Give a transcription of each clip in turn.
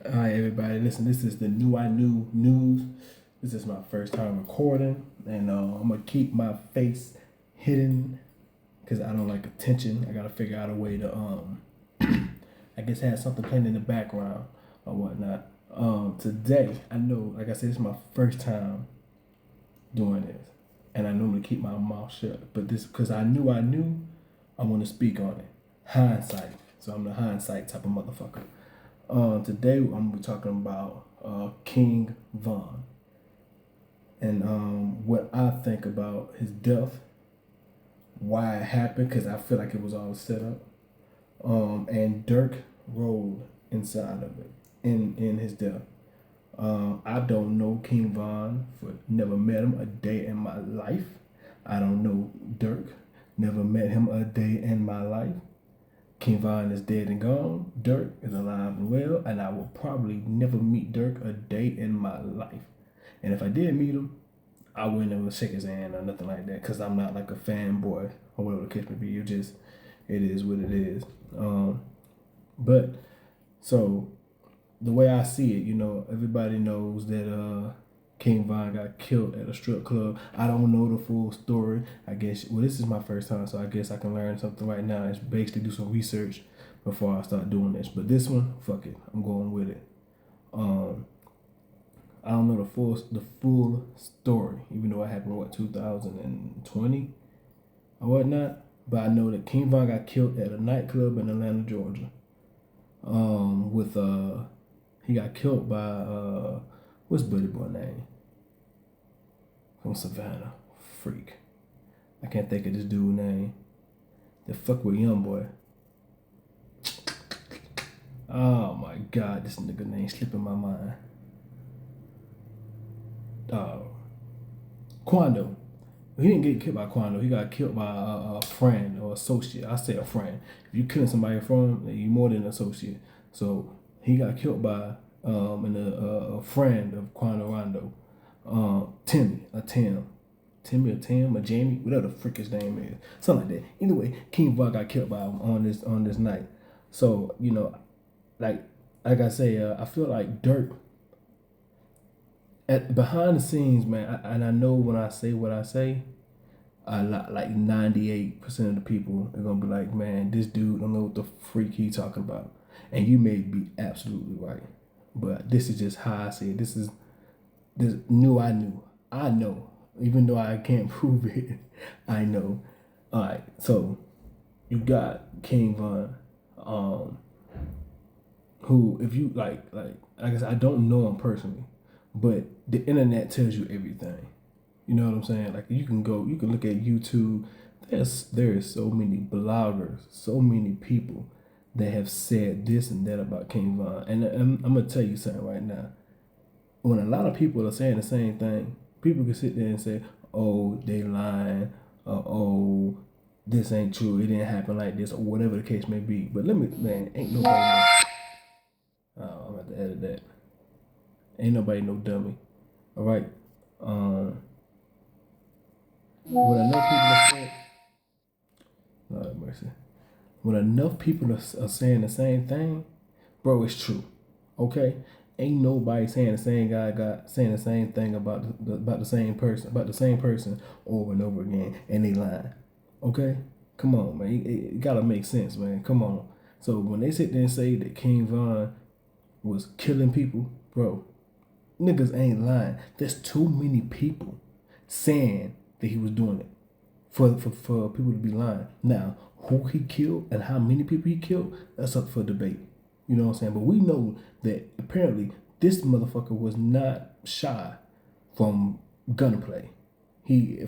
All right, everybody, listen. This is the new I knew news. This is my first time recording, and I'm gonna keep my face hidden because I don't like attention. I gotta figure out a way to I guess have something playing in the background or whatnot. Today, I know, like I said, it's my first time doing this, and I normally keep my mouth shut. But this, because I knew, I want to speak on it. Hindsight. So I'm the hindsight type of motherfucker. Today I'm gonna be talking about King Von and what I think about his death, why it happened, because I feel like it was all set up, and Dirk role inside of it in his death. I don't know King Von, for never met him a day in my life. I don't know Dirk, never met him a day in my life. King Von is dead and gone. Dirk is alive and well, and I will probably never meet Dirk a day in my life. And if I did meet him, I wouldn't ever shake his hand or nothing like that, because I'm not like a fanboy or whatever the case may be. It is what it is. But so the way I see it, everybody knows that King Von got killed at a strip club. I don't know the full story. I guess, well, this is my first time, so I guess I can learn something right now. It's basically do some research before I start doing this. But this one, fuck it, I'm going with it. I don't know the full story, even though it happened 2020 or whatnot. But I know that King Von got killed at a nightclub in Atlanta, Georgia. He got killed by what's Buddy Boy name? From Savannah. Freak. I can't think of this dude's name. The fuck with Young Boy. Oh my god, this nigga name slipping my mind. Quando. He didn't get killed by Quando. He got killed by a friend or associate. I say a friend. If you killing somebody from, you more than an associate. So he got killed by a friend of Quando Rondo, Timmy, a Tim, or Tim, or Jamie, whatever the frick his name is, something like that. Either way, King Von got killed by him on this night. So like I say, I feel like Dirk behind the scenes, man. And I know when I say what I say, like 98% of the people are gonna be like, man, this dude don't know what the freak he talking about, and you may be absolutely right, but this is just how I see it. This I know, even though I can't prove it, I know. All right, so you got King Von, who, if you like I guess I don't know him personally, but the internet tells you everything. You know what I'm saying? Like you can look at YouTube. There is so many bloggers, so many people that have said this and that about King Von. And I'm gonna tell you something right now. When a lot of people are saying the same thing, people can sit there and say, "Oh, they lying," or "Oh, this ain't true. It didn't happen like this," or whatever the case may be. But ain't nobody. Oh, I'm about to edit that. Ain't nobody no dummy. All right. When enough people are saying, Lord mercy. When enough people are saying the same thing, bro, it's true. Okay. Ain't nobody saying the same guy got saying the same thing about the same person over and over again, and they lying. Okay. Come on, man. It gotta make sense, man. Come on. So when they sit there and say that King Von was killing people, bro, niggas ain't lying. There's too many people saying that he was doing it for people to be lying. Now, who he killed and how many people he killed, that's up for debate. You know what I'm saying? But we know that apparently this motherfucker was not shy from gunplay.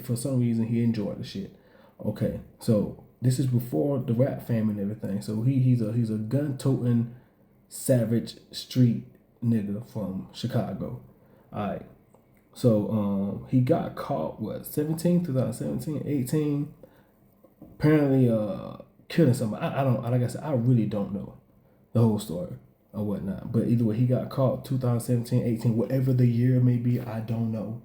For some reason, he enjoyed the shit. Okay, so this is before the rap fame and everything. So he's a gun-toting, savage street nigga from Chicago. All right. So he got caught 2017, 18. Apparently killing somebody. I don't, like I said, I really don't know the whole story or whatnot. But either way, he got caught 2017, 18, whatever the year may be, I don't know.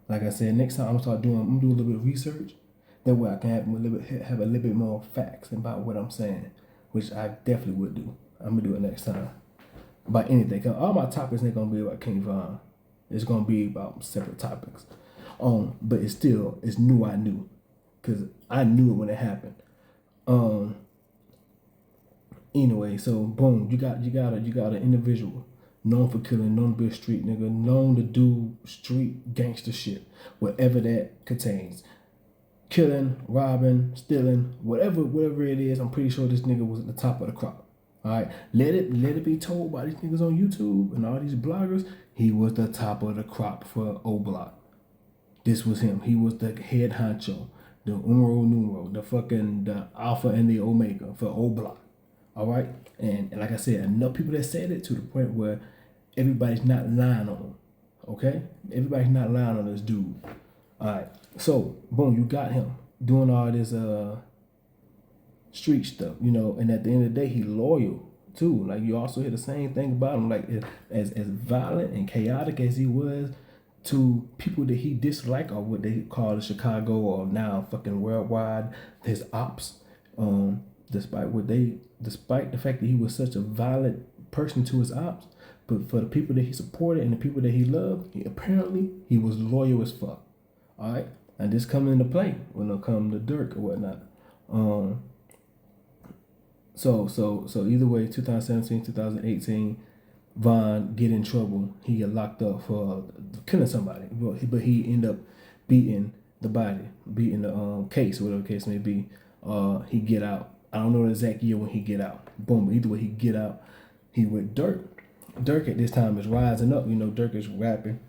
Like I said, next time I'm gonna do a little bit of research. That way I can have a little bit more facts about what I'm saying, which I definitely would do. I'm gonna do it next time. about anything. 'Cause all my topics ain't gonna be about King Von. It's gonna be about separate topics. But it's new. I knew, cause I knew it when it happened. Anyway, so boom, you got an individual known for killing, known to be a street nigga, known to do street gangster shit, whatever that contains. Killing, robbing, stealing, whatever it is. I'm pretty sure this nigga was at the top of the crop. All right, let it be told by these niggas on YouTube and all these bloggers. He was the top of the crop for O Block. This was him. He was the head honcho, the numero, the alpha and the omega for O Block. All right, and like I said, enough people that said it to the point where everybody's not lying on him. Okay, everybody's not lying on this dude. All right, so boom, you got him doing all this street stuff, and at the end of the day, he loyal too. Like, you also hear the same thing about him, like as violent and chaotic as he was to people that he disliked, or what they call the Chicago or now fucking worldwide, his ops. Despite the fact that he was such a violent person to his ops, but for the people that he supported and the people that he loved, he was loyal as fuck. All right, and this coming into play when it comes to Dirk or whatnot. So either way, 2017, 2018, Von get in trouble. He get locked up for killing somebody, but he end up beating the case, or whatever the case may be. He get out. I don't know the exact year when he get out. Boom. But either way, he get out. He with Dirk. Dirk at this time is rising up. Dirk is rapping.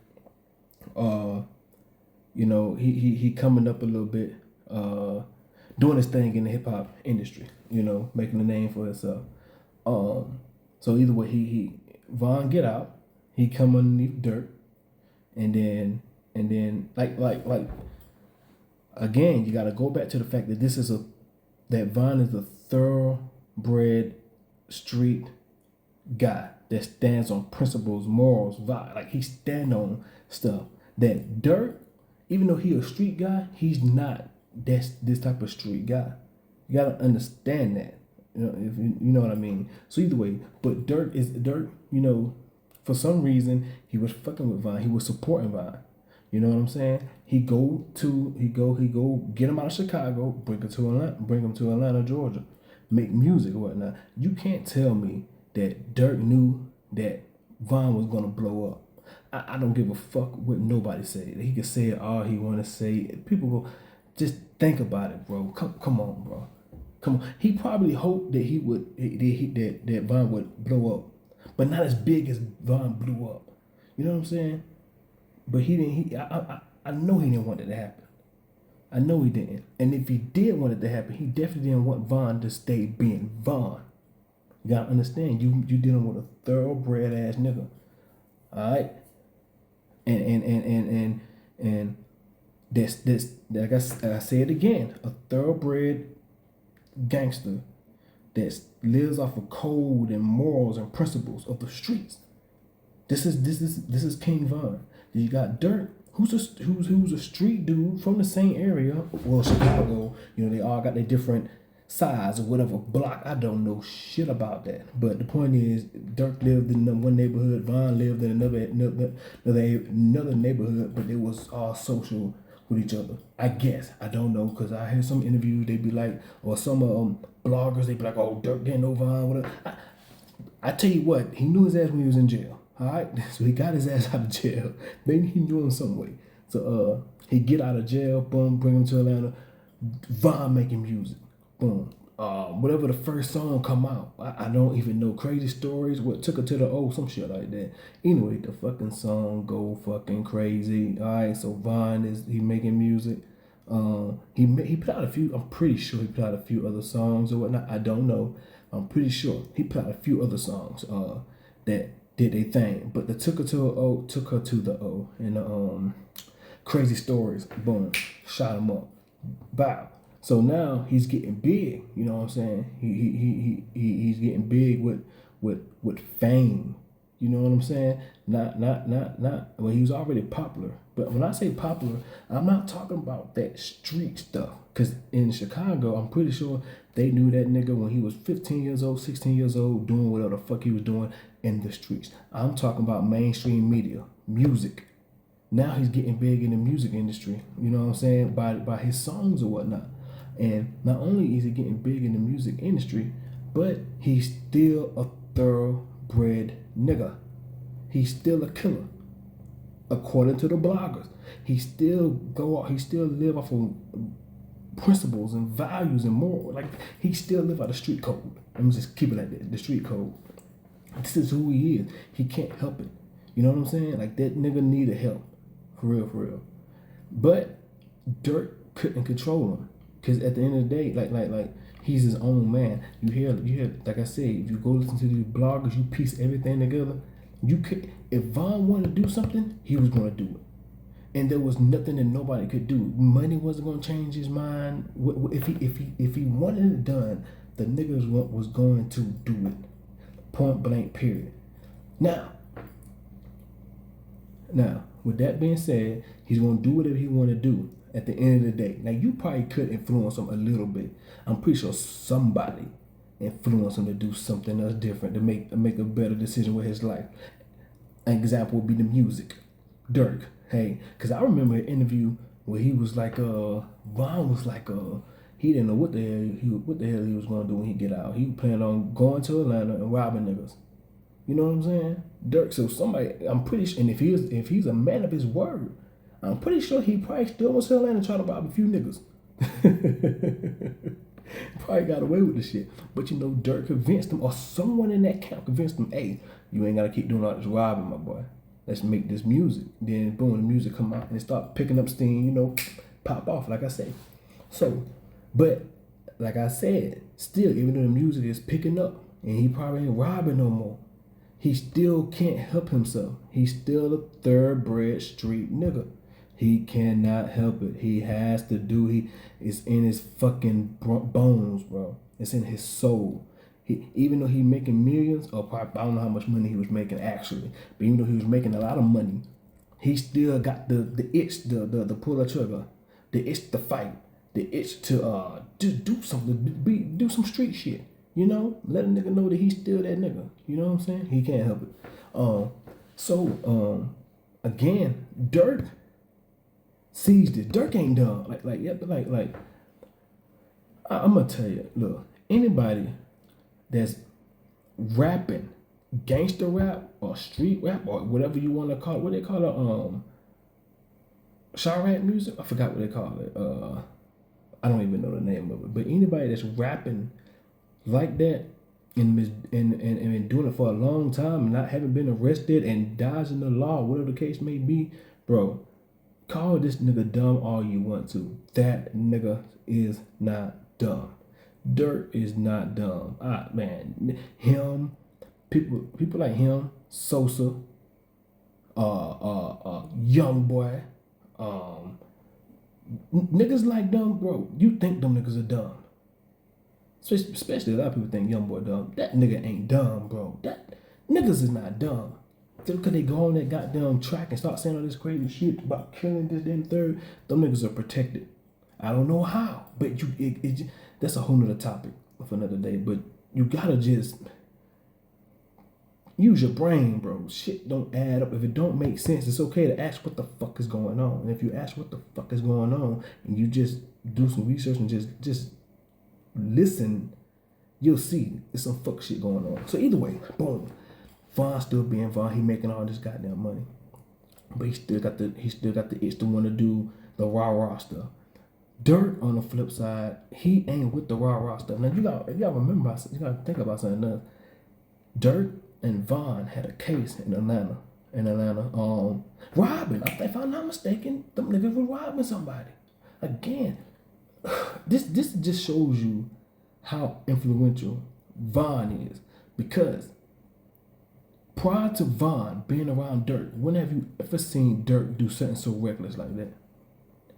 He coming up a little bit. Doing his thing in the hip hop industry. Making a name for himself. So either way, Von get out. He come underneath Dirk, and then like again, you got to go back to the fact that that Von is a thoroughbred street guy that stands on principles, morals, vibe. Like, he stand on stuff that Dirk, even though he a street guy, he's not this type of street guy. You gotta understand that. If you know what I mean. So either way, but Dirk, for some reason he was fucking with Von. He was supporting Von. You know what I'm saying? He go get him out of Chicago, bring him to Atlanta, Georgia, make music or whatnot. You can't tell me that Dirk knew that Von was gonna blow up. I don't give a fuck what nobody say. He can say all he wanna say. People go, just think about it, bro. Come on, bro. Come on. He probably hoped that that Von would blow up, but not as big as Von blew up. You know what I'm saying? But he didn't. I know he didn't want it to happen. I know he didn't. And if he did want it to happen, he definitely didn't want Von to stay being Von. You gotta understand, you dealing with a thoroughbred ass nigga. All right. And this like I said again, a thoroughbred gangster that lives off of code and morals and principles of the streets. This is King Von. You got Dirk, who's a street dude from the same area. Well, Chicago, they all got their different size or whatever block. I don't know shit about that. But the point is, Dirk lived in one neighborhood, Von lived in another neighborhood, but they was all social with each other. I guess. I don't know, because I heard some interviews, they be like, or some bloggers, they be like, oh, Dirk didn't know Von, whatever. I tell you what, he knew his ass when he was in jail. All right, so he got his ass out of jail. Maybe he knew him some way. So he get out of jail, boom, bring him to Atlanta. Von making music, boom. Whatever the first song come out, I don't even know. Crazy Stories, what took her to the O, some shit like that. Anyway, the fucking song go fucking crazy. All right, so Von he making music. He put out a few. I'm pretty sure he put out a few other songs or whatnot. I don't know. I'm pretty sure he put out a few other songs that did a thing, but the took her to the O, and Crazy Stories, boom, shot him up, bow. So now he's getting big. You know what I'm saying? He's getting big with fame. You know what I'm saying? Not. Well, he was already popular, but when I say popular, I'm not talking about that street stuff. Cause in Chicago, I'm pretty sure They knew that nigga when he was 15 years old, 16 years old, doing whatever the fuck he was doing in the streets. I'm talking about mainstream media, music. Now he's getting big in the music industry, you know what I'm saying, by his songs or whatnot. And not only is he getting big in the music industry, but he's still a thoroughbred nigga. He's still a killer, according to the bloggers. He still live off of principles and values and more. Like, he still live out the street code. I'm just keep it like that, the street code. This is who he is. He can't help it. You know what I'm saying? Like, that nigga needed help. For real. But Dirk couldn't control him. Cause at the end of the day, like he's his own man. You hear, like I said, if you go listen to these bloggers, you piece everything together. You could, if Von wanted to do something, he was gonna do it. And there was nothing that nobody could do. Money wasn't gonna change his mind. If he wanted it done, the niggas was going to do it. Point blank. Period. Now, with that being said, he's gonna do whatever he want to do. At the end of the day, now you probably could influence him a little bit. I'm pretty sure somebody influenced him to do something else different, to make a better decision with his life. An example would be the music. Dirk, hey, because I remember an interview where he was like, Von was like, he didn't know what the hell he was gonna do when he get out. He planned on going to Atlanta and robbing niggas. You know what I'm saying? Dirk, so somebody, I'm pretty sure, and if he's a man of his word, I'm pretty sure he probably still went to Atlanta trying to rob a few niggas. Probably got away with the shit. But you know, Dirk convinced him, or someone in that camp convinced him, hey, you ain't gotta keep doing all this robbing, my boy. Let's make this music. Then boom, the music come out and it start picking up steam, you know, pop off, like I say. So, but like I said, still, even though the music is picking up and he probably ain't robbing no more, he still can't help himself. He's still a thoroughbred street nigga. He cannot help it. He has to do. It's in his fucking bones, bro. It's in his soul. Even though he's making millions, or probably, I don't know how much money he was making actually, but even though he was making a lot of money, he still got the itch, the pull the trigger, the itch to fight, the itch to just do something, do some street shit. You know, let a nigga know that he's still that nigga. You know what I'm saying? He can't help it. Again, Dirk sees this. Dirk ain't dumb. I'm gonna tell you, look, anybody that's rapping gangster rap or street rap or whatever you want to call it, what they call it, Chirac music? I forgot what they call it. I don't even know the name of it. But anybody that's rapping like that and been doing it for a long time and not having been arrested and dodging the law, whatever the case may be, bro, call this nigga dumb all you want to. That nigga is not dumb. Dirk is not dumb. Man, him, people like him, Sosa, Young Boy, niggas like them, bro. You think them niggas are dumb. Especially a lot of people think Young Boy dumb. That nigga ain't dumb, bro. That niggas is not dumb. Just because they go on that goddamn track and start saying all this crazy shit about killing this, damn third, them niggas are protected. I don't know how, but that's a whole nother topic for another day. But you gotta just use your brain, bro. Shit don't add up. If it don't make sense, it's okay to ask what the fuck is going on. And if you ask what the fuck is going on and you just do some research and just listen, you'll see there's some fuck shit going on. So either way, boom. Von still being Von, he making all this goddamn money. But he still got the itch to want to do the rah-rah stuff. Dirk, on the flip side, he ain't with the rah-rah stuff. Now you gotta think about something else. Dirk and Von had a case in Atlanta. Robbing. If I'm not mistaken, them niggas were robbing somebody. Again, this just shows you how influential Von is. Because prior to Von being around Dirk, when have you ever seen Dirk do something so reckless like that?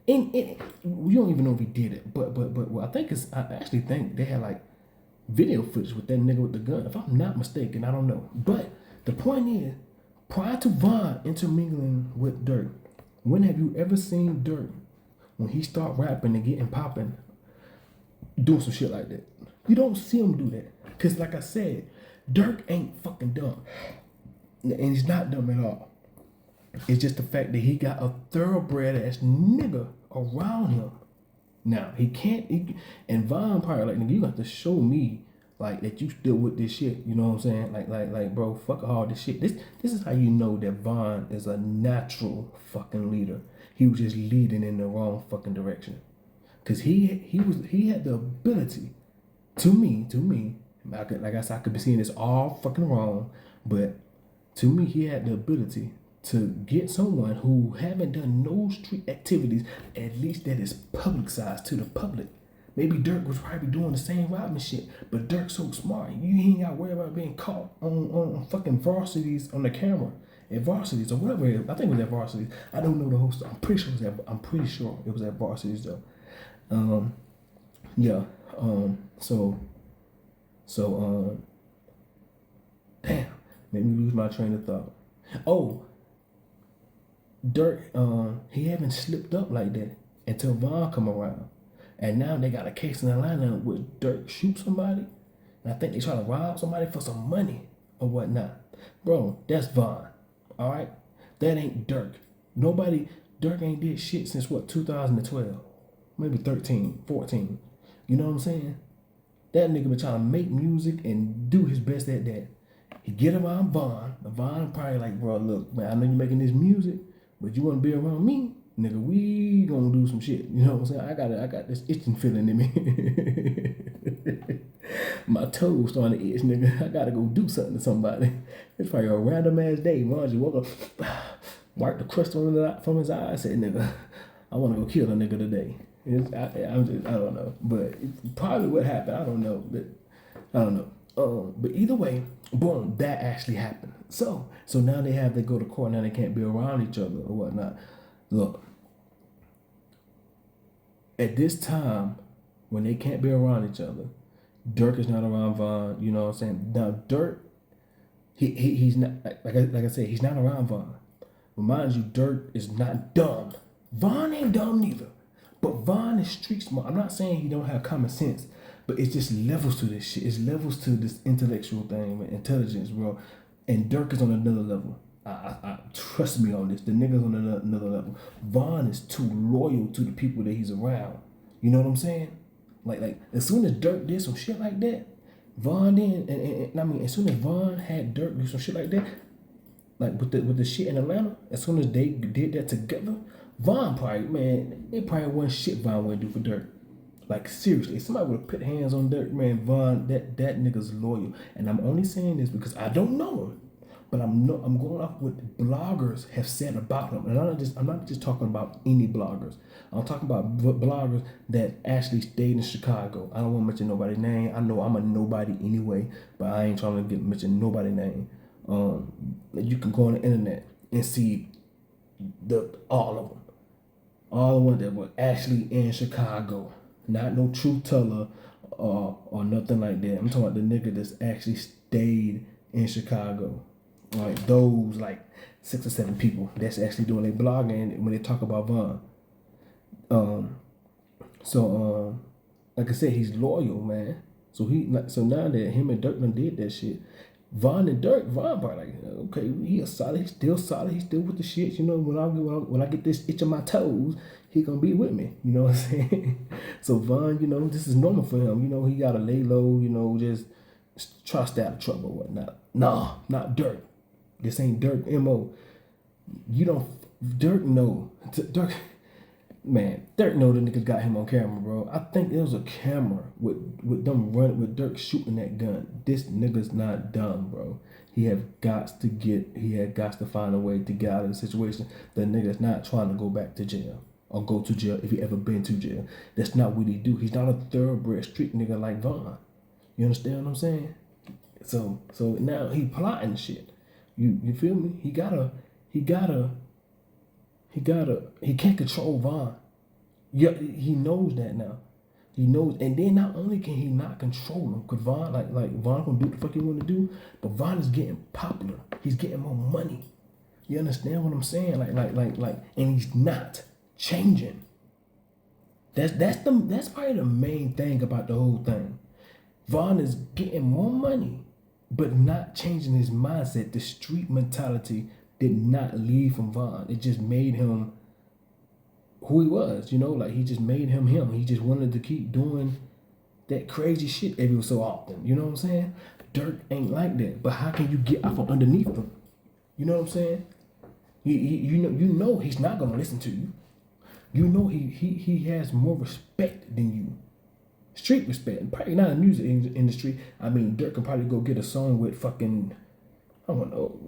We don't even know if he did it, but I actually think they had like video footage with that nigga with the gun. If I'm not mistaken, I don't know. But the point is, prior to Von intermingling with Dirk, when have you ever seen Dirk, when he start rapping and getting popping, doing some shit like that? You don't see him do that. Because like I said, Dirk ain't fucking dumb. And he's not dumb at all. It's just the fact that he got a thoroughbred ass nigga around him. Now, he can't, and Von probably like, nigga, you got to show me like that you still with this shit. You know what I'm saying? Like, bro, fuck all this shit. This is how you know that Von is a natural fucking leader. He was just leading in the wrong fucking direction. Cause he had the ability, to me, like I said, I could be seeing this all fucking wrong, but to me, he had the ability to get someone who haven't done no street activities, at least that is publicized to the public. Maybe Dirk was probably doing the same robbing shit, but Dirk's so smart, you ain't got to worry about being caught on fucking varsities on the camera. At varsities or whatever it is. I think it was at varsities. I don't know the whole story. I'm pretty sure it was at varsities though. Yeah. Damn, made me lose my train of thought. Oh, Dirk, he haven't slipped up like that until Von come around. And now they got a case in Atlanta where Dirk shoot somebody. And I think they try to rob somebody for some money or whatnot. Bro, that's Von. All right? That ain't Dirk. Dirk ain't did shit since what, 2012? Maybe 13, 14. You know what I'm saying? That nigga been trying to make music and do his best at that. He get around Von. Von probably like, bro, look, man, I know you making this music, but you want to be around me? Nigga, we gonna do some shit. You know what I'm saying? I got this itching feeling in me. My toes starting to itch, nigga. I gotta go do something to somebody. It's probably a random ass day. Von just woke up, wiped the crust from his eye, said, nigga, I wanna go kill a nigga today. I don't know. But probably what happened, I don't know. But either way, boom, that actually happened. So now they go to court. Now they can't be around each other or whatnot. Look, at this time, when they can't be around each other, Dirk is not around Von. You know what I'm saying? Now Dirk, he's not like I said, he's not around Von. But mind you, Dirk is not dumb. Von ain't dumb neither. But Von is street smart. I'm not saying he don't have common sense, but it's just levels to this shit. It's levels to this intellectual thing, man, intelligence, bro. And Dirk is on another level. I trust me on this. The nigga's on another level. Von is too loyal to the people that he's around. You know what I'm saying? Like as soon as Dirk did some shit like that, Von did, and I mean, as soon as Von had Dirk do some shit like that, like with the shit in Atlanta, as soon as they did that together, Von probably, man, it probably wasn't shit Von would do for Dirk. Like seriously, if somebody would have put hands on Dirk, man, Von, that nigga's loyal. And I'm only saying this because I don't know him, but I'm going off what bloggers have said about him. And I'm not just talking about any bloggers. I'm talking about bloggers that actually stayed in Chicago. I don't want to mention nobody's name. I know I'm a nobody anyway, but I ain't trying to mention nobody's name. You can go on the internet and see all of them. All the ones that were actually in Chicago. Not no truth teller or nothing like that. I'm talking about the nigga that's actually stayed in Chicago. Like those like 6 or 7 people that's actually doing their blogging when they talk about Von. Like I said, he's loyal, man. So now that him and Dirk done did that shit, Von probably like, okay, he's still solid, he's still with the shit. You know, when I get this itch on my toes, he gonna be with me. You know what I'm saying? So Von, you know, this is normal for him. You know, he gotta lay low. You know, just try to stay out of trouble or whatnot. Nah, not Dirk. This ain't Dirk MO. Dirk know the niggas got him on camera, bro. I think there was a camera with them running with Dirk shooting that gun. This nigga's not dumb, bro. He had got to find a way to get out of the situation. The nigga's not trying to go back to jail or go to jail if he ever been to jail. That's not what he do. He's not a thoroughbred street nigga like Von. You understand what I'm saying? So now he plotting shit. You feel me? He can't control Von. Yeah, he knows that now. He knows, and then not only can he not control him, cause Von like Von gonna do what the fuck he want to do, but Von is getting popular. He's getting more money. You understand what I'm saying? Like, and he's not changing. That's probably the main thing about the whole thing. Von is getting more money, but not changing his mindset. The street mentality did not leave from Von. It just made him who he was, like he just made him him. He just wanted to keep doing that crazy shit every so often. You know what I'm saying? Dirk ain't like that. But how can you get out from underneath him? You know what I'm saying? You know he's not gonna listen to you. You know he has more respect than you. Street respect. Probably not in the music industry. I mean, Dirk can probably go get a song with fucking, I don't know,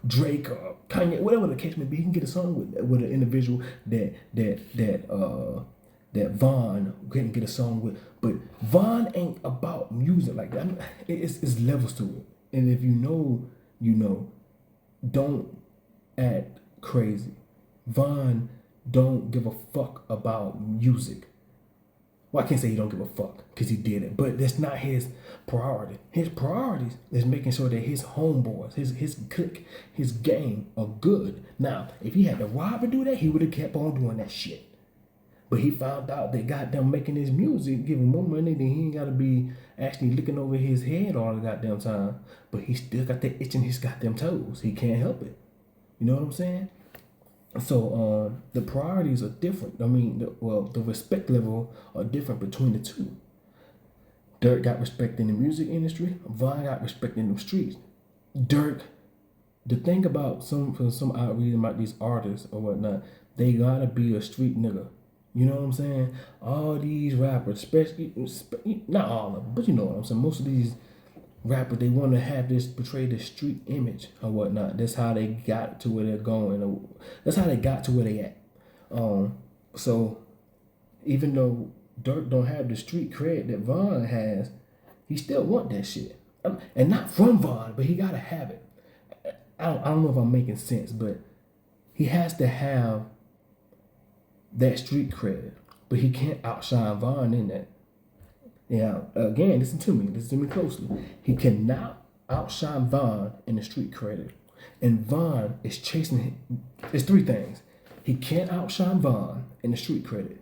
Drake or Kanye, whatever the case may be. He can get a song with an individual that Von couldn't get a song with. But Von ain't about music like that. I mean, it's levels to it. And if you know, you know. Don't act crazy. Von don't give a fuck about music. Well, I can't say he don't give a fuck because he did it, but that's not his priority. His priorities is making sure that his homeboys, his clique, his gang are good. Now, if he had to rob and do that, he would have kept on doing that shit. But he found out that goddamn making his music give him more money than he ain't gotta be actually looking over his head all the goddamn time. But he still got that itch in his goddamn toes. He can't help it. You know what I'm saying? So the priorities are different. I mean, the respect level are different between the two. Dirk got respect in the music industry. Von got respect in the streets. Dirk, the thing about for some odd reason about these artists or whatnot, they gotta be a street nigga. You know what I'm saying? All these rappers, especially, not all of them, but you know what I'm saying. Most of these rappers, they want to have this, portray this street image or whatnot. That's how they got to where they're going. That's how they got to where they at. So even though Dirk don't have the street cred that Von has, he still want that shit. And not from Von, but he gotta have it. I don't know if I'm making sense, but he has to have that street cred, but he can't outshine Von in that. Now, again, listen to me closely. He cannot outshine Von in the street credit. And Von is chasing him. It's three things. He can't outshine Von in the street credit.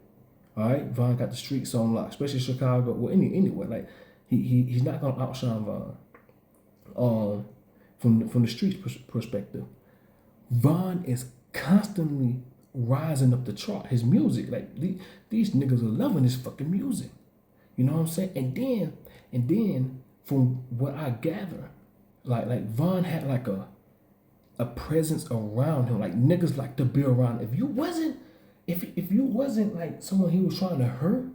All right? Von got the streets on lock, especially Chicago, well, anywhere. Like, he's not going to outshine Von. From the streets perspective. Von is constantly rising up the chart. His music, like these niggas are loving his fucking music. You know what I'm saying? And then from what I gather, like Von had like a presence around him. Like niggas like to be around. If you wasn't like someone he was trying to hurt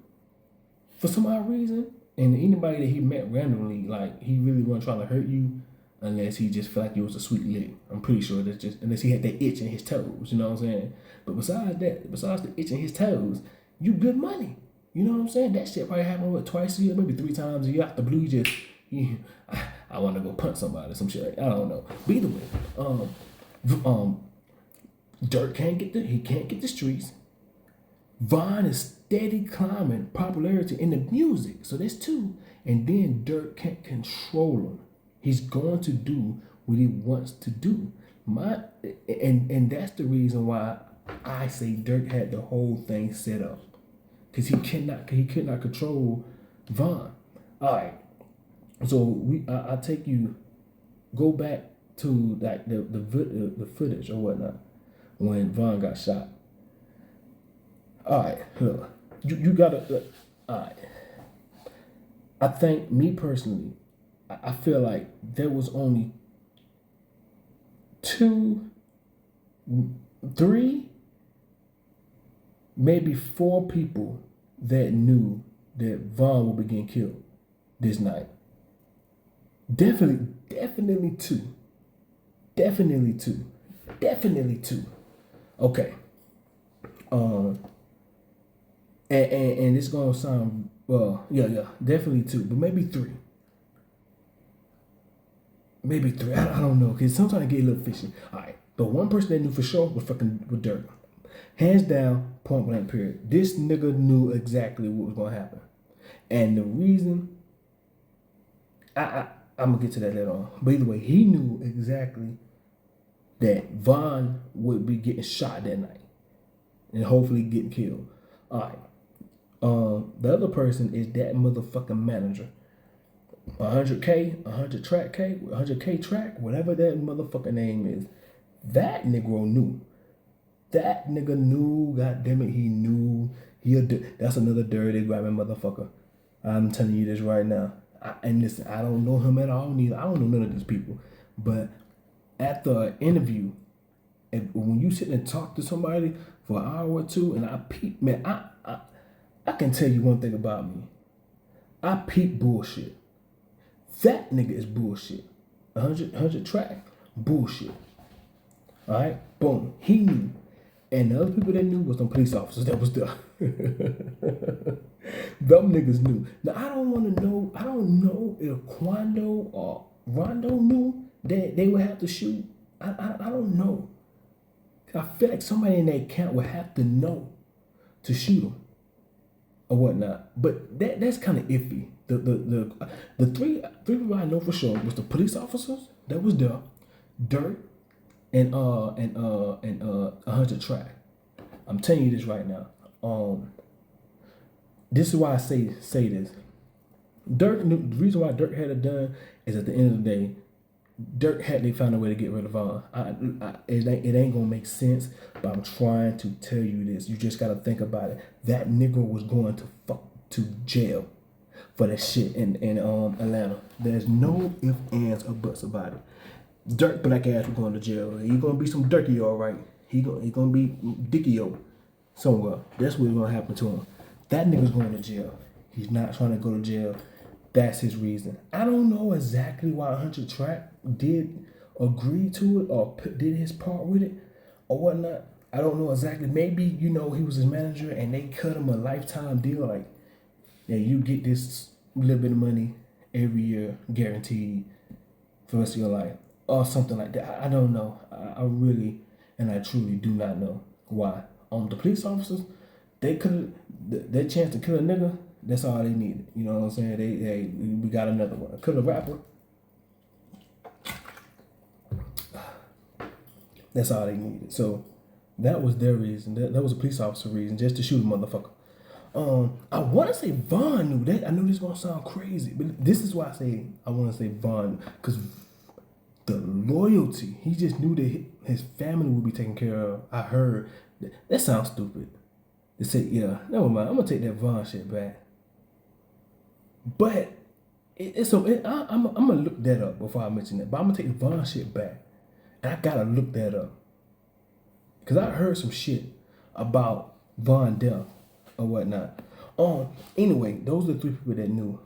for some odd reason, and anybody that he met randomly, like he really wasn't trying to hurt you. Unless he just felt like it was a sweet lick. I'm pretty sure that's just, unless he had that itch in his toes, you know what I'm saying? But besides the itch in his toes, you good money. You know what I'm saying? That shit probably happened, twice a year, maybe 3 times a year. Out the blue, I want to go punch somebody, some shit. I don't know. But either way, Dirk can't get the streets. Von is steady climbing popularity in the music. So that's 2. And then Dirk can't control him. He's going to do what he wants to do. And that's the reason why I say Dirk had the whole thing set up. Because he could not control Von. Alright. So I take you, go back to like the footage or whatnot when Von got shot. Alright, look. You gotta alright. I think me personally, I feel like there was only 2, 3, maybe 4 people that knew that Von would be getting killed this night. Definitely 2. Definitely two. Okay. And it's gonna sound yeah, definitely 2, but maybe 3. Maybe 3. I don't know, because sometimes I get a little fishy. All right, but one person that knew for sure was with Dirk. Hands down, point blank period. This nigga knew exactly what was gonna happen, and the reason I'm gonna get to that later on. But either way, he knew exactly that Von would be getting shot that night, and hopefully getting killed. All right. The other person is that motherfucking manager. 100K, 100 track, whatever that motherfucker name is. That Negro knew. That nigga knew, goddamn it, he knew. That's another dirty grabbing motherfucker. I'm telling you this right now. And listen, I don't know him at all neither. I don't know none of these people. But at the interview, when you sit and talk to somebody for an hour or two, and I peep, man, I can tell you one thing about me. I peep bullshit. That nigga is bullshit. 100 track, bullshit. All right, boom. He knew, and the other people that knew was some police officers that was there. Them niggas knew. Now I don't want to know. I don't know if Quando or Rondo knew that they would have to shoot. I don't know. I feel like somebody in that camp would have to know to shoot him or whatnot. But that's kind of iffy. The three people I know for sure was the police officers that was there, Dirt, and 100 track. I'm telling you this right now. This is why I say this. The reason why Dirk had it done is at the end of the day, Dirk had to find a way to get rid of Vaughn. It ain't gonna make sense, but I'm trying to tell you this. You just gotta think about it. That nigga was going to jail for that shit in Atlanta. There's no ifs, ands, or buts about it. Dirk black ass was going to jail. He gonna be some Dirky, all right. He gonna be Dickio somewhere. That's what's gonna happen to him. That nigga's going to jail. He's not trying to go to jail. That's his reason. I don't know exactly why 100 track did agree to it or did his part with it or whatnot. I don't know exactly. Maybe, he was his manager and they cut him a lifetime deal. Like, yeah, you get this little bit of money every year, guaranteed for the rest of your life. Or something like that. I don't know. I really and I truly do not know why. The police officers, they could their chance to kill a nigga, that's all they needed. You know what I'm saying? We got another one. Kill a rapper. That's all they needed. So that was their reason. That was a police officer reason, just to shoot a motherfucker. I want to say Vaughn knew that. I know this is gonna sound crazy, but this is why I want to say Vaughn, because the loyalty. He just knew that his family would be taken care of. I heard that sounds stupid. They said, yeah, never mind. I'm gonna take that Vaughn shit back. But I'm gonna look that up before I mention that. But I'm gonna take the Vaughn shit back, and I gotta look that up because I heard some shit about Vaughn death or whatnot. Anyway, those are the three people that knew.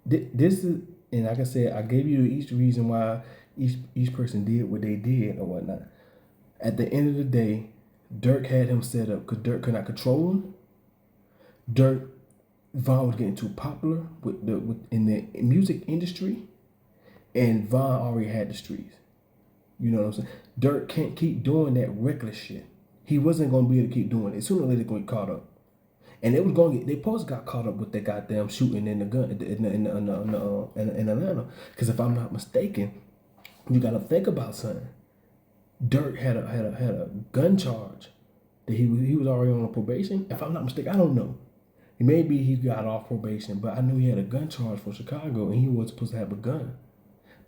This is, and like I said, I gave you each reason why each person did what they did or whatnot. At the end of the day, Dirk had him set up because Dirk could not control him. Vaughn was getting too popular in the music industry, and Vaughn already had the streets. You know what I'm saying? Dirk can't keep doing that reckless shit. He wasn't gonna be able to keep doing it. Sooner or later, they're gonna get caught up, and they was gonna get. They supposed got caught up with that goddamn shooting in the gun in Atlanta. Because if I'm not mistaken, you gotta think about something. Dirk had a gun charge that he was already on probation. If I'm not mistaken, I don't know. Maybe he got off probation, but I knew he had a gun charge from Chicago, and he was supposed to have a gun.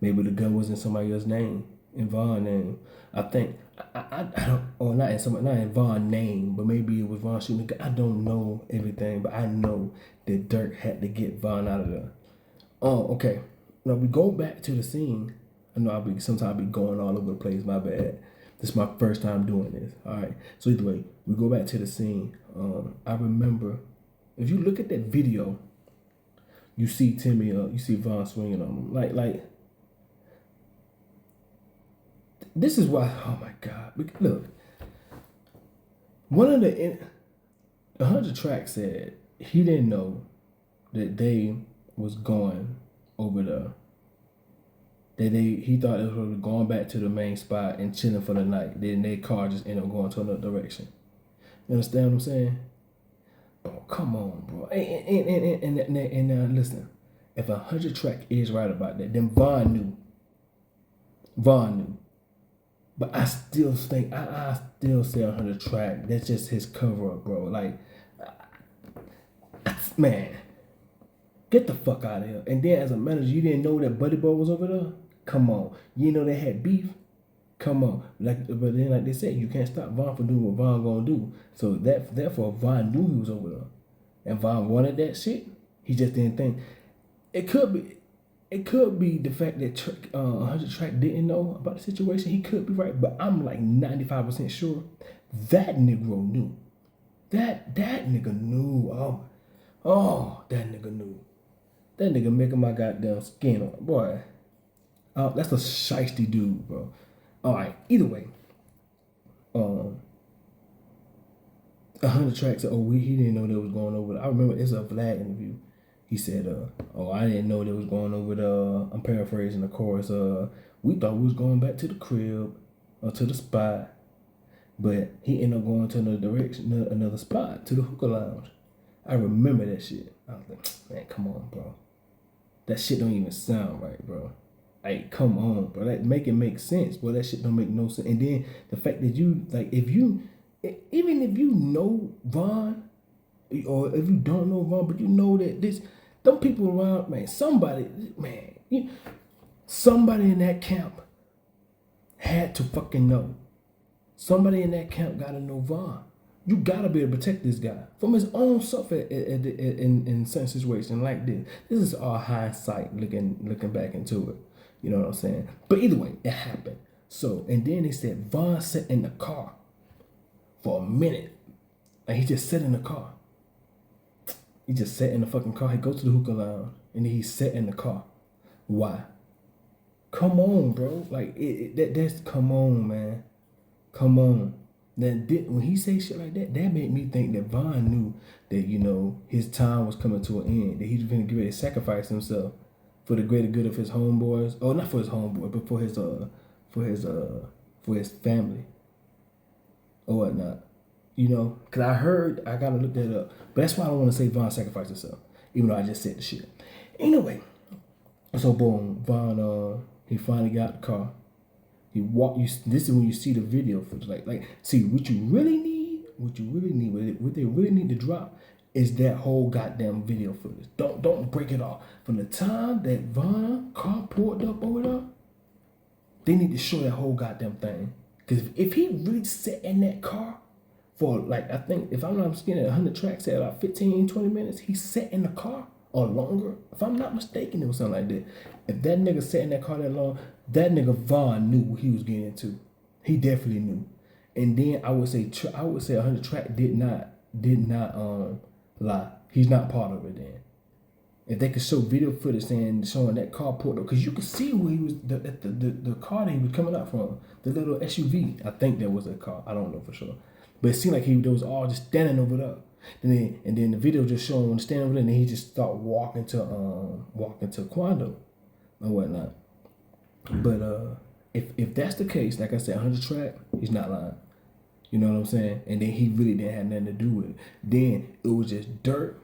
Maybe the gun was in somebody else's name, in Vaughn's name. I think I don't, or not in Vaughn's name, but maybe it was Vaughn shooting the gun. I don't know everything, but I know that Dirk had to get Vaughn out of there. Okay. Now we go back to the scene. I know sometimes be going all over the place. My bad. This is my first time doing this. All right. So either way, we go back to the scene. I remember, if you look at that video, you see you see Vaughn swinging on him. Like. This is why. Oh my God! Look, one of the 100 track said he didn't know that they was going over there. He thought they were going back to the main spot and chilling for the night. Then their car just ended up going to another direction. You understand what I'm saying? Bro, come on, bro. And listen, if 100 track is right about that, then Vaughn knew. But I still think, I still say 100 track. That's just his cover up, bro. Like, man. Get the fuck out of here. And then as a manager, you didn't know that Buddy Boy was over there? Come on. You didn't know they had beef? Come on. But then like they said, you can't stop Von from doing what Von gonna do. So therefore Von knew he was over there. And Von wanted that shit. He just didn't think. It could be the fact that 100 Track didn't know about the situation. He could be right, but I'm like 95% sure that Negro knew. That nigga knew. That nigga knew. That nigga making my goddamn skin on. Boy, that's a shiesty dude, bro. All right, either way. 100 Track said, he didn't know they was going over there. I remember it's a Vlad interview. He said, I didn't know they was going over there. I'm paraphrasing the chorus. We thought we was going back to the crib or to the spot. But he ended up going to another direction, another spot, to the hookah lounge. I remember that shit. I was like, man, come on, bro. That shit don't even sound right, bro. Like, come on, bro. That make it make sense. Well, that shit don't make no sense. And then the fact that you, like, even if you know Von, or if you don't know Von, but you know that them people around, man, somebody in that camp had to fucking know. Somebody in that camp gotta know Von. You gotta be able to protect this guy from his own self in certain situations like this. This is our hindsight looking back into it. You know what I'm saying? But either way, it happened. So, and then they said Von sat in the car for a minute. Like, he just sat in the car. He just sat in the fucking car. He go to the hookah lounge and he sat in the car. Why? Come on, bro. Like, that's come on, man. Come on. When he say shit like that, that made me think that Von knew that, you know, his time was coming to an end, that he was going to get ready to sacrifice himself for the greater good of his homeboys, or not for his homeboy, but for his family or whatnot. You know, because I gotta look that up, but that's why I don't want to say Von sacrificed himself, even though I just said the shit. Anyway, so boom, Von he finally got the car. He walked. This is when you see the video footage. Like, see what you really need. What they really need to drop is that whole goddamn video footage. Don't break it off. From the time that Von car pulled up over there, they need to show that whole goddamn thing. Because if he really sat in that car for, like, I think, if I'm not mistaken, 100 Tracks at about 15, 20 minutes, he sat in the car or longer. If I'm not mistaken, it was something like that. If that nigga sat in that car that long, that nigga Von knew what he was getting into. He definitely knew. And then I would say 100 Track did not lie. He's not part of it then. If they could show video footage showing that car pulled up, because you could see where he was, the car that he was coming out from, the little SUV. I think that was a car. I don't know for sure. But it seemed like they was all just standing over there. And then the video just showing him standing over there, and then he just start walking to Quando or whatnot. But if that's the case, like I said, 100 Track, he's not lying. You know what I'm saying? And then he really didn't have nothing to do with it. Then it was just dirt.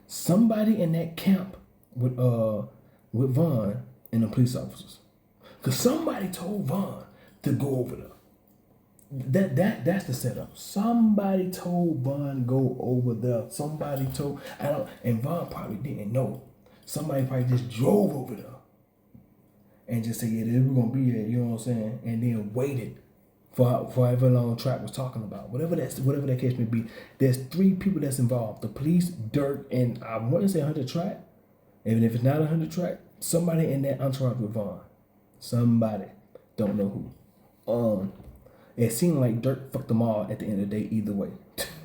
Somebody in that camp with Von and the police officers, cause somebody told Von to go over there. That's the setup. Somebody told Von go over there. Somebody told and Von probably didn't know. Somebody probably just drove over there and just said, yeah, we're gonna be here, you know what I'm saying? And then waited for however long Track was talking about. Whatever that case may be. There's 3 people that's involved. The police, Dirt, and I want to say 100 Track. Even if it's not 100 Track, somebody in that entourage with Von. Somebody. Don't know who. It seemed like Dirt fucked them all at the end of the day either way.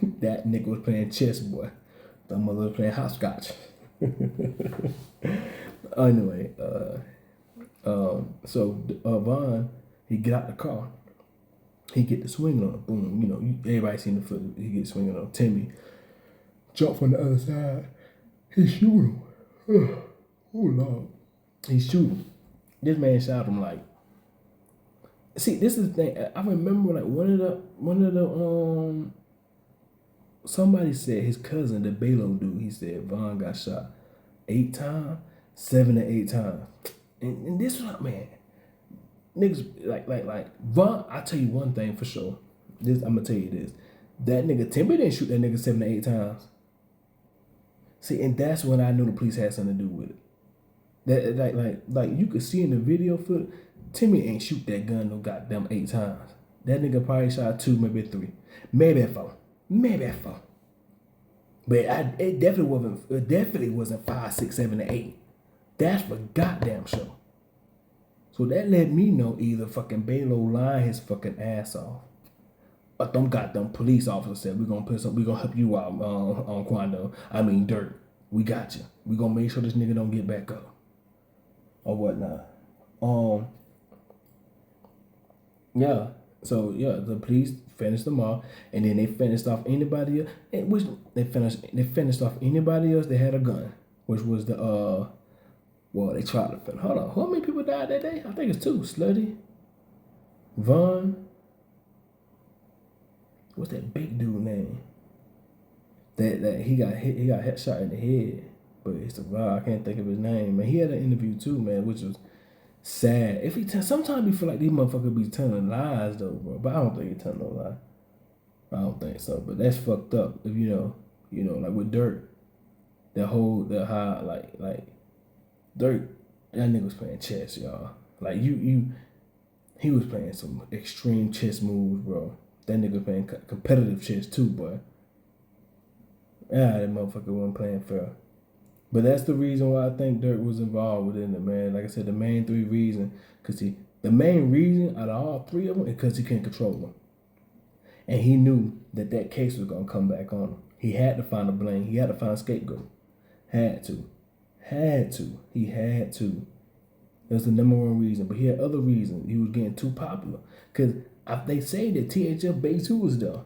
That nigga was playing chess, boy. The mother was playing hopscotch. Anyway, so Von, he get out the car. He get the swing on. Boom, you know, everybody seen the footage. He get swinging on. Timmy jump from the other side. He shoot him. Oh Lord. He shoot him. This man shot him like. See, this is the thing. I remember like one of the somebody said his cousin, the Balo dude, he said Von got shot 8 times, 7 to 8 times. And this was like, man, niggas like Von, I tell you one thing for sure. I'm gonna tell you this. That nigga Timber didn't shoot that nigga 7 to 8 times. See, and that's when I knew the police had something to do with it. That you could see in the video footage, Timmy ain't shoot that gun no goddamn 8 times. That nigga probably shot 2, maybe 3, maybe 4, maybe 4. But it definitely wasn't 5, 6, 7, or 8. That's for goddamn sure. So that let me know either fucking Balo lying his fucking ass off, or them goddamn police officers said we gonna help you out on Quando. I mean Dirt. We got you. We gonna make sure this nigga don't get back up or whatnot. Yeah. So yeah, the police finished them off, and then they finished off anybody else. Which they finished off anybody else that had a gun, which was the Well, they tried to finish. Hold on, how many people died that day? I think it's 2. Slutty, Vaughn. What's that big dude name? That he got hit shot in the head, but it's I can't think of his name. Man, he had an interview too, man, which was sad. If he sometimes you feel like these motherfuckers be telling lies though, bro. But I don't think he telling no lie. I don't think so. But that's fucked up. If you know, like with Dirt, that high like Dirt, that nigga was playing chess, y'all. Like he was playing some extreme chess moves, bro. That nigga playing competitive chess too, boy. Yeah, that motherfucker wasn't playing fair. But that's the reason why I think Dirt was involved within it, man. Like I said, the main 3 reasons, the main reason out of all 3 of them is because he couldn't control them. And he knew that case was going to come back on him. He had to find a blame. He had to find a scapegoat. Had to. He had to. That was the number 1 reason. But he had other reasons. He was getting too popular. Because they say that THF Base was there.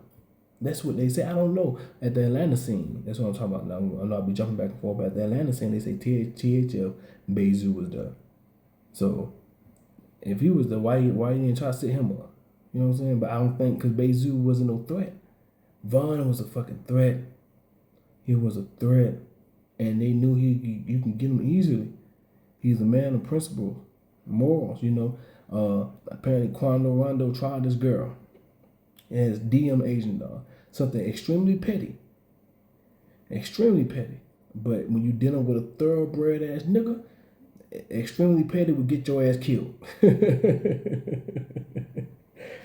That's what they say. I don't know. At the Atlanta scene, that's what I'm talking about now. I'm not be jumping back and forth. But at the Atlanta scene, they say THF Bezu was there. So if he was there, why you didn't try to set him up? You know what I'm saying? But I don't think because Bezu wasn't no threat. Vaughn was a fucking threat. He was a threat, and they knew you can get him easily. He's a man of principle, morals. Apparently Quando Rondo tried this girl. As DM agent, dog. Something extremely petty. But when you dealing with a thoroughbred ass nigga, extremely petty would get your ass killed.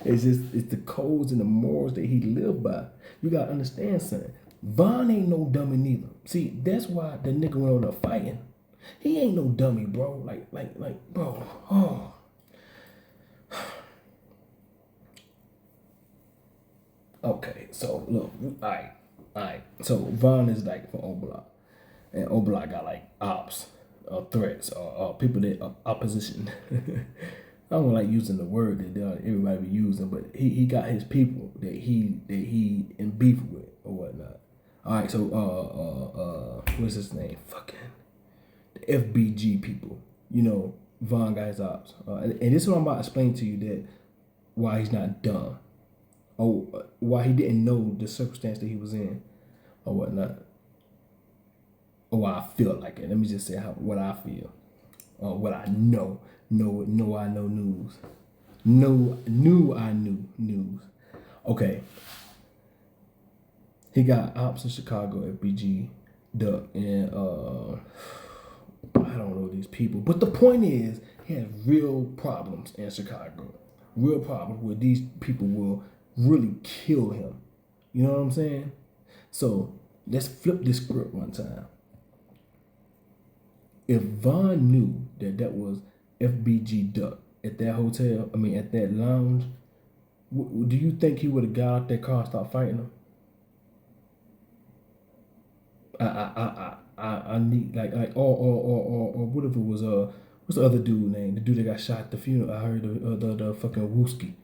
It's the codes and the morals that he lived by. You gotta understand something. Vaughn ain't no dummy neither. See, that's why the nigga went on there fighting. He ain't no dummy, bro. Like, bro. Oh. Okay, so look, alright. So Vaughn is like from Oblock, and Oblock got like ops, or threats, or people that are opposition. I don't like using the word that everybody be using, but he got his people that he in beef with or whatnot. Alright, so what's his name? Fucking the FBG people. Vaughn got his ops, and this is what I'm about to explain to you that why he's not dumb. Or why he didn't know the circumstance that he was in, or whatnot, or why I feel like it. Let me just say what I feel, or what I know. I know news. I knew news. Okay. He got ops in Chicago, FBG, Duck, and I don't know these people. But the point is, he had real problems in Chicago. Real problems where these people will really kill him. You know what I'm saying? So let's flip this script one time. If Vaughn knew that was FBG Duck at that hotel, at that lounge, do you think he would have got out that car and started fighting him? I need or what if it was what's the other dude name? The dude that got shot at the funeral. I heard the fucking Wooski.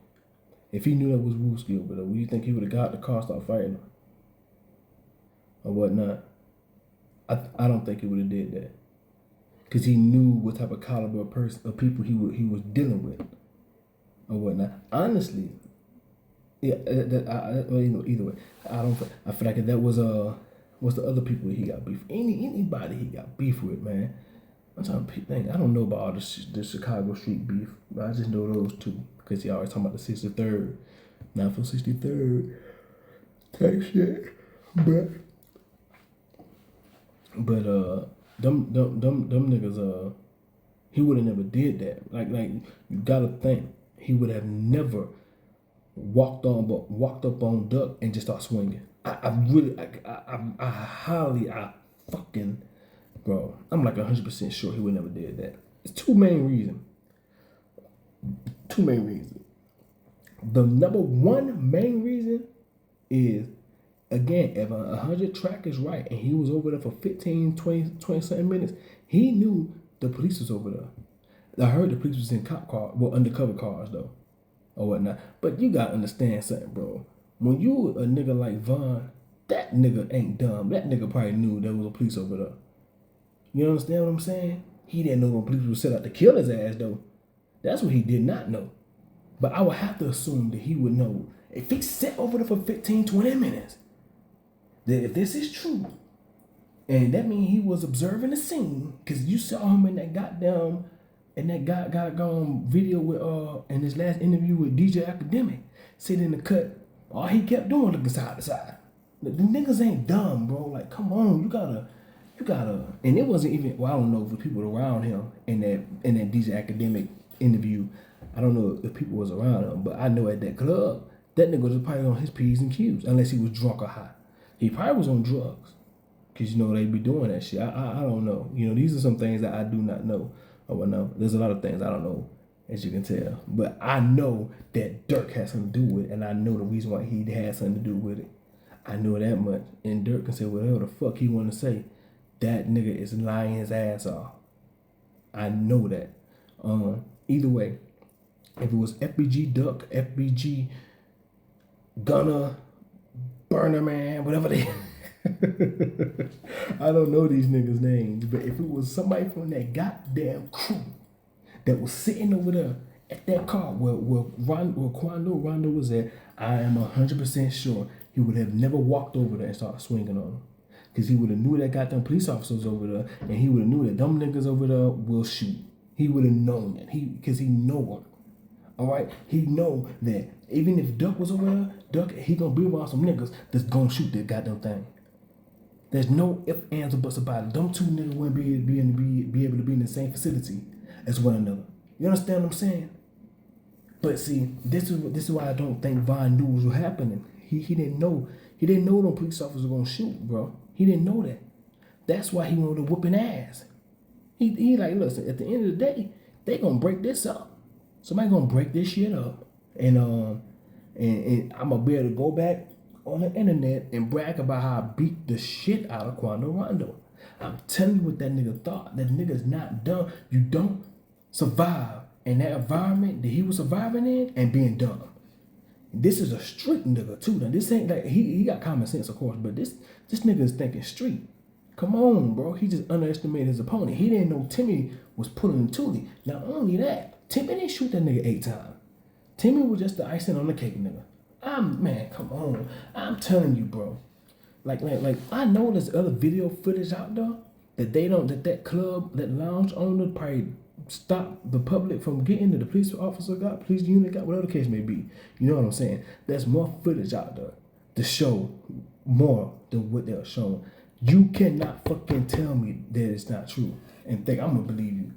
If he knew that was Wooski over there, would you think he would have got the car and started fighting him? Or whatnot? I don't think he would have did that. Because he knew what type of caliber of people he was dealing with. Or whatnot. Honestly, yeah, either way. I feel like if that was what's the other people he got beef? Anybody he got beef with, man. I'm trying to think. I don't know about all the Chicago street beef, but I just know those 2. Because he always talking about the 63rd. Not for 63rd. Type shit. But But them niggas, he would have never did that. Like you gotta think he would have never walked up on Duck and just start swinging. I highly, I fucking, bro, I'm like 100% sure he would never did that. It's two main reasons. The number one main reason is, again, if 100 track is right and he was over there for 15, 20 something minutes, he knew the police was over there. I heard the police was in cop car, well, undercover cars though, or whatnot. But you gotta understand something, bro. When you a nigga like Von, that nigga ain't dumb. That nigga probably knew there was a police over there. You understand what I'm saying? He didn't know the police would set out to kill his ass though. That's what he did not know. But I would have to assume that he would know. If he sat over there for 15, 20 minutes, that if this is true, and that means he was observing the scene, because you saw him in that goddamn, video with, in his last interview with DJ Academic, sitting in the cut, all he kept doing looking side to side. The niggas ain't dumb, bro. Like, come on, you gotta, and it wasn't even, well, I don't know if the people around him in that DJ Academic interview, I don't know if people was around him, but I know at that club, that nigga was probably on his P's and Q's, unless he was drunk or high. He probably was on drugs, because, you know, they be doing that shit. I don't know. You know, these are some things that I do not know. Or whatnot. There's a lot of things I don't know, as you can tell. But I know that Dirk has something to do with it, and I know the reason why he had something to do with it. I know that much. And Dirk can say whatever the fuck he want to say. That nigga is lying his ass off. I know that. Either way, if it was FBG Duck, FBG Gunner, Burner Man, whatever they I don't know these niggas' names, but if it was somebody from that goddamn crew that was sitting over there at that car where Rondo was at, I am 100% sure he would have never walked over there and started swinging on him. Because he would have knew that goddamn police officers over there, and he would have knew that them niggas over there will shoot. He would have known that. Because he know them. Alright? He know that even if Duck was over there, Duck, he gonna be around some niggas that's gonna shoot that goddamn thing. There's no ifs, ands, or buts about it. Them two niggas wouldn't be able to be in the same facility as one another. You understand what I'm saying? But see, this is why I don't think Von knew what was happening. He didn't know. He didn't know them police officers were gonna shoot, bro. He didn't know that. That's why he wanted to whooping ass. He like, listen, at the end of the day, they gonna break this up. Somebody gonna break this shit up. And I'm gonna be able to go back on the internet and brag about how I beat the shit out of Quando Rondo. I'm telling you what that nigga thought. That nigga's not dumb. You don't survive in that environment that he was surviving in and being dumb. This is a street nigga too. Now this ain't like he got common sense, of course, but this nigga is thinking street. Come on, bro. He just underestimated his opponent. He didn't know Timmy was pulling the toolie. Not only that, Timmy didn't shoot that nigga 8 times. Timmy was just the icing on the cake, nigga. Man, come on. I'm telling you, bro. Like I know there's other video footage out there that club, that lounge owner probably stop the public from getting to the police officer got, police unit got, whatever the case may be. You know what I'm saying? There's more footage out there to show more than what they're showing. You cannot fucking tell me that it's not true and think I'm gonna believe you.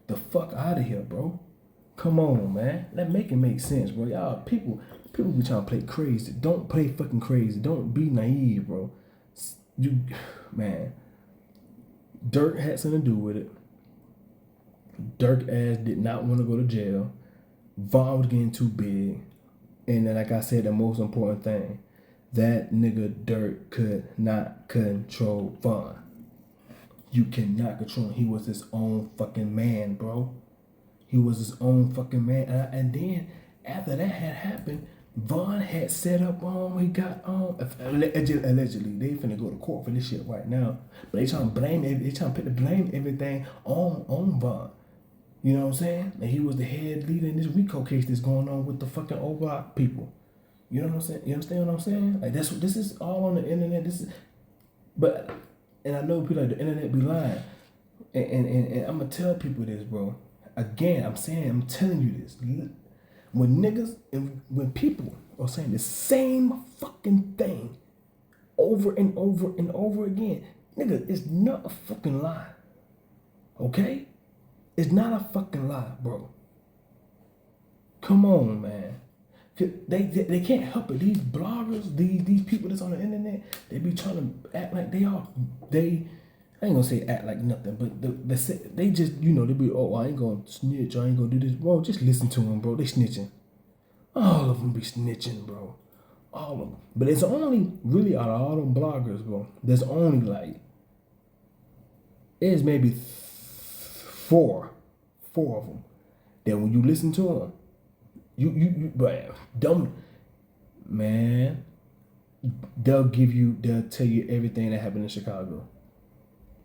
The fuck out of here, bro. Come on, man. Make it make sense, bro. Y'all, people be trying to play crazy. Don't play fucking crazy. Don't be naive, bro. Man. Dirk had something to do with it. Dirk ass did not want to go to jail. Von was getting too big. And then, like I said, the most important thing, that nigga Dirk could not control Von. You cannot control him. He was his own fucking man, bro. He was his own fucking man. And then, after that had happened, Von had set up he got allegedly, they finna go to court for this shit right now. But they trying to blame everything on Von. You know what I'm saying? And he was the head leader in this RICO case that's going on with the fucking Overlock people. You know what I'm saying? You understand what I'm saying? Like this is all on the internet. And I know people like the internet be lying. And I'm gonna tell people this, bro. Again, I'm telling you this. When people are saying the same fucking thing over and over and over again, Nigga, it's not a fucking lie. Okay? It's not a fucking lie, bro. Come on, man. They can't help it. These bloggers, these people that's on the internet, they be trying to act like they are. I ain't gonna say act like nothing, but they just, they be, oh, I ain't gonna snitch, I ain't gonna do this. Bro, just listen to them, bro. They snitching. All of them be snitching, bro. All of them. But it's only, really, out of all them bloggers, bro, there's only like, there's maybe four of them that when you listen to them, but dumb, man, they'll tell you everything that happened in Chicago.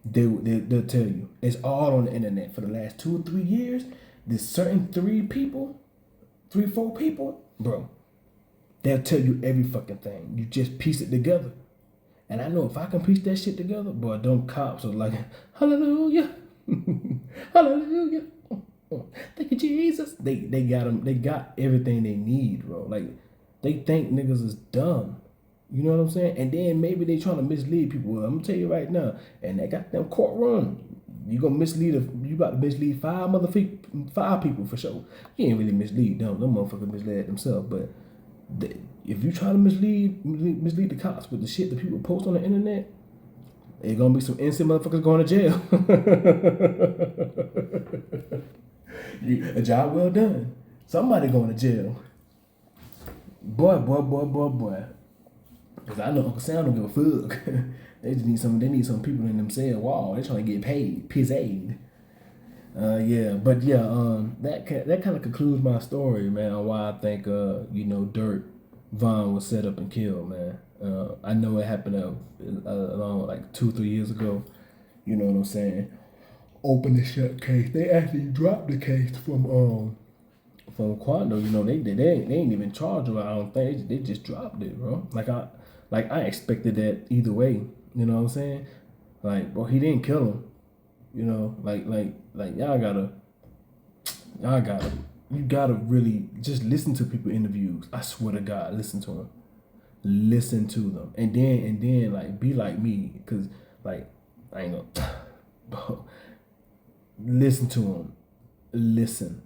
They'll tell you. It's all on the internet. For the last 2 or 3 years, there's certain 4 people, bro, they'll tell you every fucking thing. You just piece it together. And I know if I can piece that shit together, boy, them cops are like, hallelujah, hallelujah. Thank you, Jesus. They got them. They got everything they need, bro. Like, they think niggas is dumb. You know what I'm saying? And then maybe they trying to mislead people. Well, I'm gonna tell you right now, and they got them courtroom. You about to mislead 5 people for sure. You ain't really mislead them. Them motherfuckers misled themselves. But if you try to mislead the cops with the shit that people post on the internet, there's gonna be some innocent motherfuckers going to jail. A job well done. Somebody going to jail. Boy. Cause I know Uncle Sam don't give a fuck. They just need some people in them cell wall. They trying to get paid, pizzade. That kind of concludes my story, man. On why I think Dirt Vaughn was set up and killed, man. I know it happened like 2-3 years ago. You know what I'm saying? Open and shut case. They actually dropped the case from Quando. They ain't even charged her. I don't think they just dropped it, bro. Like I expected that either way. You know what I'm saying? Like, bro, he didn't kill him. Like you gotta really just listen to people interviews. I swear to God, listen to them. Listen to them. And then like be like me. Cause like I ain't gonna bro, listen to them. Listen.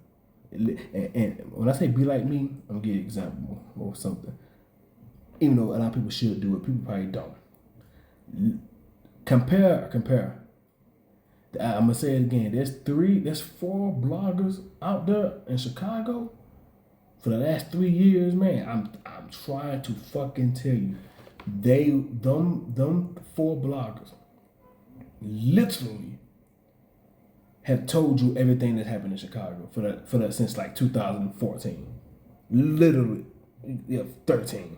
And when I say be like me, I'm gonna give you an example or something. Even though a lot of people should do it, people probably don't. Compare. I'm gonna say it again. There's 4 bloggers out there in Chicago for the last 3 years, man. I'm trying to fucking tell you, them 4 bloggers literally have told you everything that happened in Chicago for that since like 2014. Literally, 13.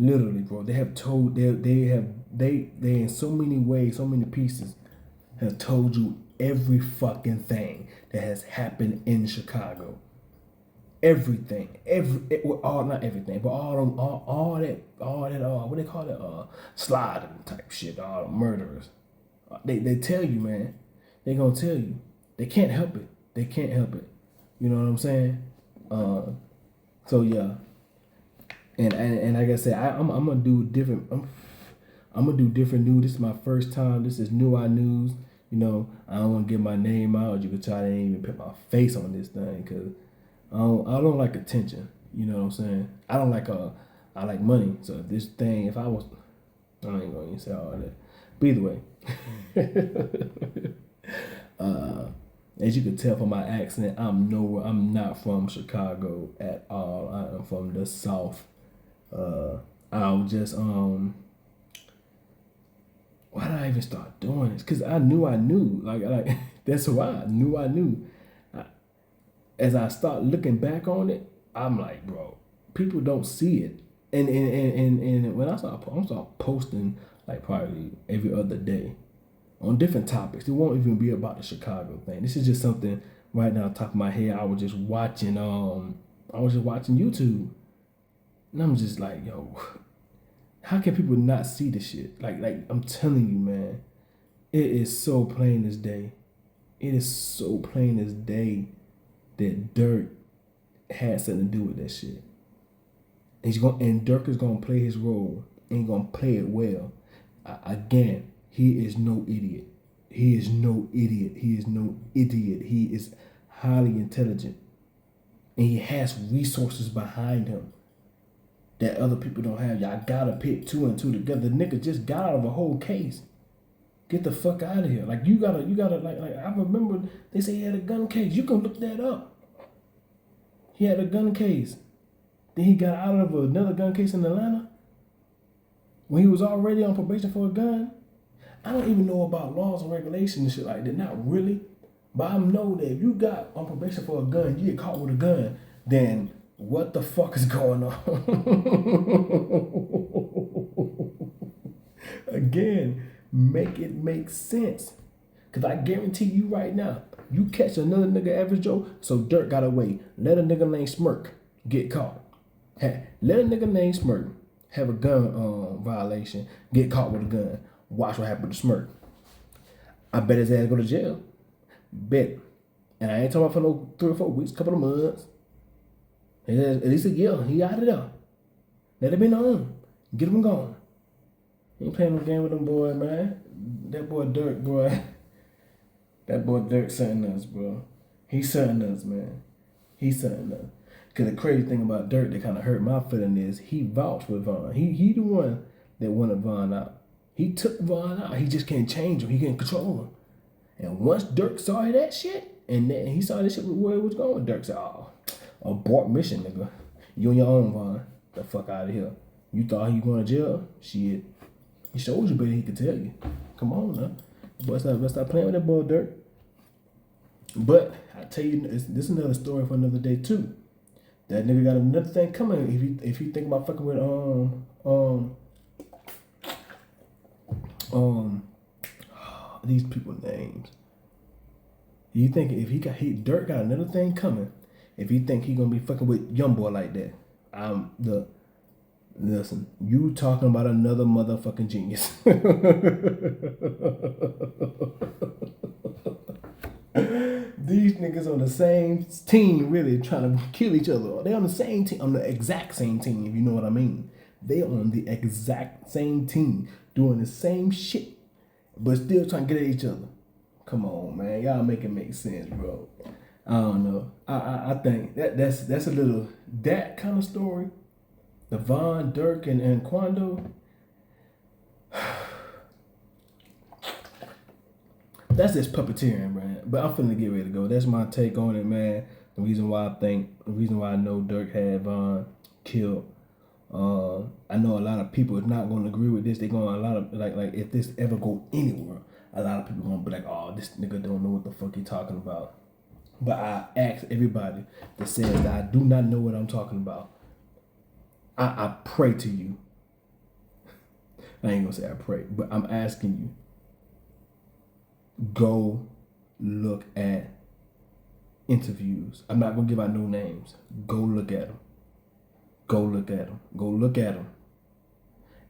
Literally, bro. They have told they in so many ways, so many pieces have told you every fucking thing that has happened in Chicago. Everything, not everything, but all that, what they call it, sliding type shit, all the murderers. They tell you, man. They gonna tell you. They can't help it. You know what I'm saying? So yeah. And like I said, I'm gonna do different. I'm gonna do different news. This is my first time. This is New Eye News. I don't want to get my name out. You could try to even put my face on this thing because I don't like attention. You know what I'm saying? I like money. So this thing, I ain't gonna even say all that. But either way, as you can tell from my accent, I'm not from Chicago at all. I am from the South. I'll just why did I even start doing this? Cause I knew like that's why I knew. As I start looking back on it, I'm like, bro, people don't see it, and when I start posting like probably every other day on different topics. It won't even be about the Chicago thing. This is just something right now, on top of my head. I was just watching YouTube, and I'm just like, yo, how can people not see this shit? Like I'm telling you, man, it is so plain as day. It is so plain as day that Dirk had something to do with that shit. And Dirk is gonna play his role, and he's gonna play it well. Again, He is no idiot. He is no idiot. He is no idiot. He is highly intelligent. And he has resources behind him that other people don't have. Y'all gotta put two and two together. The nigga just got out of a whole case. Get the fuck out of here. Like you gotta like I remember they say he had a gun case. You can look that up. He had a gun case. Then he got out of another gun case in Atlanta when he was already on probation for a gun. I don't even know about laws and regulations and shit like that. Not really. But I know that if you got on probation for a gun, you get caught with a gun, then what the fuck is going on? Again, make it make sense. Cause I guarantee you right now, you catch another nigga average Joe, so Dirt got away. Let a nigga named Smirk get caught. Let a nigga named Smirk have a gun violation, get caught with a gun. Watch what happened to Smirk. I bet his ass go to jail. Bet. And I ain't talking about for no 3 or 4 weeks, couple of months. At least a year. He out of there. Let him be known. Get him gone. He ain't playing no game with them boy, man. That boy Dirk, boy. That boy Dirk something else, bro. He's something else, man. He's something else. Cause the crazy thing about Dirk that kind of hurt my feeling is he vouched with Von. He the one that wanted Von out. He took Von out. He just can't change him. He can't control him. And once Dirk saw that shit, and then he saw that shit where it was going, Dirk said, "Oh, abort mission, nigga. You on your own, Von. The fuck out of here. You thought he going to jail? Shit. He showed you better he could tell you. Come on now. But stop playing with that boy, Dirk." But I tell you, this is another story for another day too. That nigga got another thing coming. If you think about fucking with these people names. You think if Dirk got another thing coming, if he think he gonna be fucking with young boy like that, listen, you talking about another motherfucking genius. These niggas on the same team really trying to kill each other. They on the same team, on the exact same team, if you know what I mean. They on the exact same team, doing the same shit, but still trying to get at each other. Come on, man. Y'all make it make sense, bro. I don't know. I think that's a little, that kind of story. The Von, Dirk, and Quando. That's just puppeteering, man. But I'm finna get ready to go. That's my take on it, man. The reason why I know Dirk had Von killed. I know a lot of people is not gonna agree with this. They gonna a lot of like if this ever go anywhere, a lot of people gonna be like, "Oh, this nigga don't know what the fuck he talking about." But I ask everybody that says that I do not know what I'm talking about. I pray to you. I ain't gonna say I pray, but I'm asking you. Go look at interviews. I'm not gonna give out no names. Go look at them. Go look at them. Go look at them.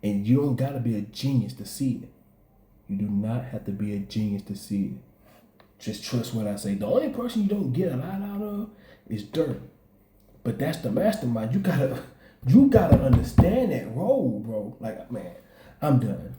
And you don't gotta be a genius to see it. You do not have to be a genius to see it. Just trust what I say. The only person you don't get a lot out of is Dirk. But that's the mastermind. You gotta understand that role, bro. Like, man, I'm done.